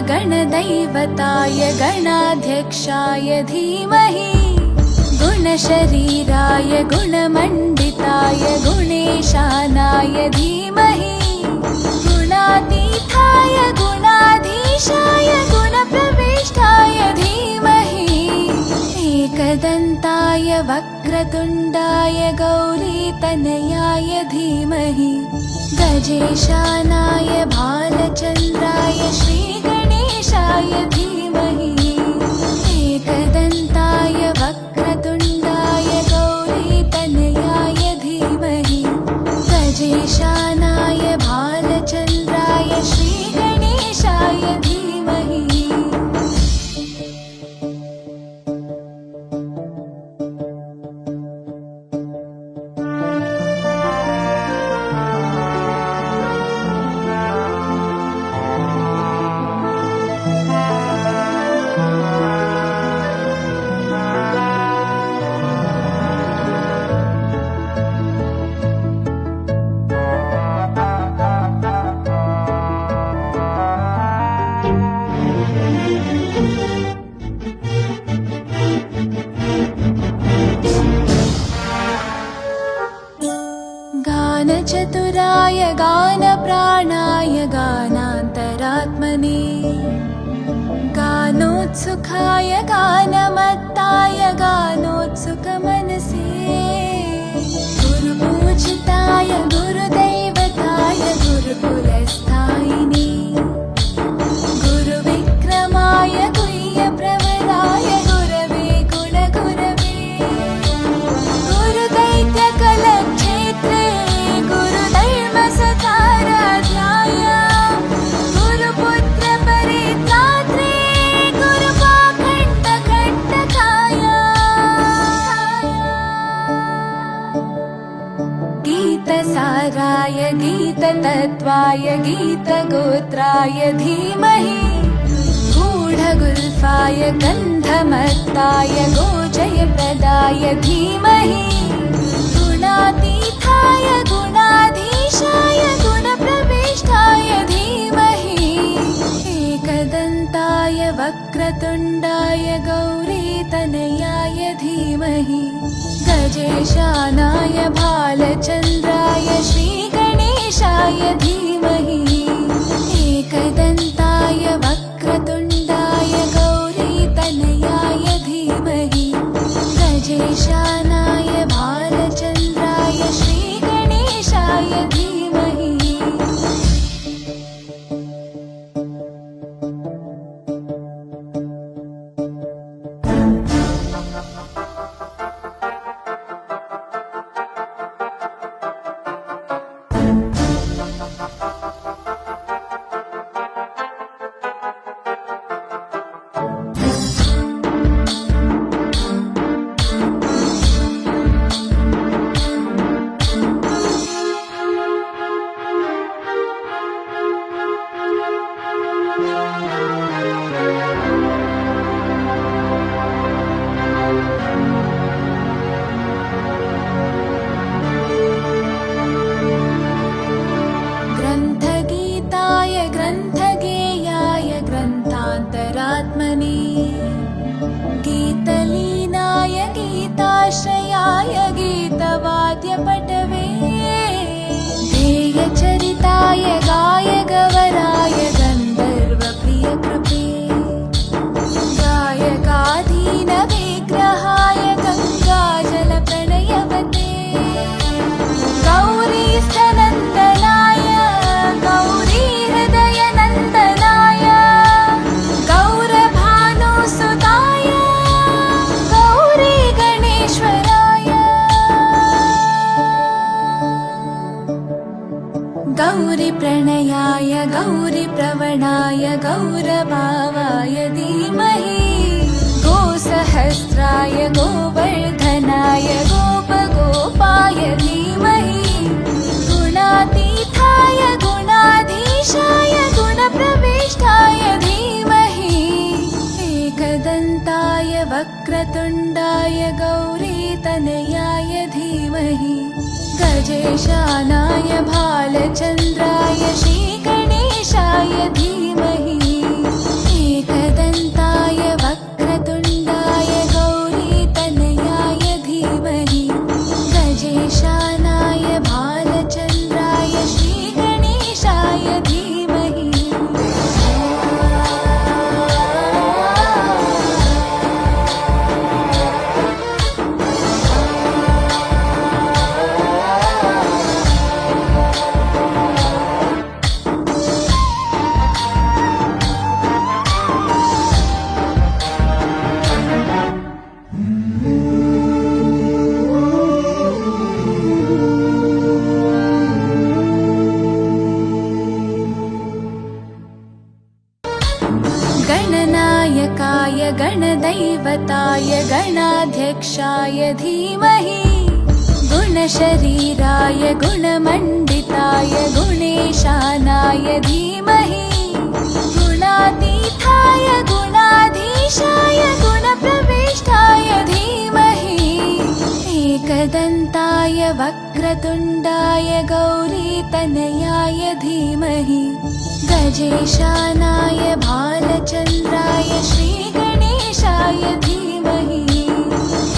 गणदैवताय गणाध्यक्षाय धीमहि गुणशरीराय गुणमण्डिताय गुणेशानाय धीमहि गुणातीताय गुणाधीशाय गुणप्रविष्टाय धीमहि एकदन्ताय वक्रतुण्डाय गौरीतनयाय धीमहि गजेशानाय भालचन्द्राय श्रीगणेशाय धीमहि एकदन्ताय वक्रतुण्डाय गौरीतनयाय धीमहि गजेशानाय भालचन्द्राय श्रीगणेशाय धीमहि गानचतुराय गानप्राणाय गानान्तरात्मने गानोत्सुकाय गानमत्ताय गानोत्सुकमनसे गुरुपूजिताय गुरुदैवताय गुरुकुलस्थायिने गुरुविक्रमाय गुह्यप्रवराय गुरवे गुणगुरवे गुरुदैत्यकलक्षेत्रे गुरुधर्मसताराध्याय गुरुपुत्रपरित्रात्रे गुरुपाखण्डकण्टकाय गीतसाराय गीततत्त्वाय गीतगोत्राय धीमहि गूढगुल्फाय गन्धमत्ताय गोजयप्रदाय धीमहि गुणातीताय गुणाधीशाय गुणप्रविष्टाय धीमहि एकदन्ताय वक्रतुण्डाय गौरीतनयाय धीमहि गजेशानाय भालचन्द्राय श्रीगणेशाय धीमहि एकदन्ताय वक्रतुण्डाय गौरीतनयाय धीमहि गजेशानाय भालचन्द्राय श्रीगणेशाय धीमहि ग्रन्थगीताय ग्रन्थगेयाय ग्रन्थान्तरात्मने गीतलीनाय गीताश्रयाय गीतवाद्यपटवे ध्येयचरिताय गायगवराय गन्धर्वप्रियकृपे गायकाधीनविग्रहाय गङ्गाजलप्रणयवते गौरीस्तनन्दनाय गौरीहृदयनन्दनाय गौरभानुसुताय गौरीगणेश्वराय गौरीप्रणयाय गौरीप्रवणाय गौरभावाय धीमहि गोसहस्राय गोवर्धनाय गोपगोपाय धीमहि गुणातीताय गुणाधीशाय गुणप्रविष्टाय धीमहि एकदन्ताय वक्रतुण्डाय गौरीतनयाय धीमहि गजेशानाय भालचन्द्राय श्रीगणेशाय धीमहि गणाधिपताय गणाध्यक्षाय धीमहि गुणशरीराय गुणमण्डिताय गुणेशानाय धीमहि गुणातीताय गुणाधीशाय गुणप्रविष्टाय धीमहि एकदन्ताय वक्रतुण्डाय गौरीतनयाय धीमहि गजेशानाय भालचन्द्राय श्रीगणेशाय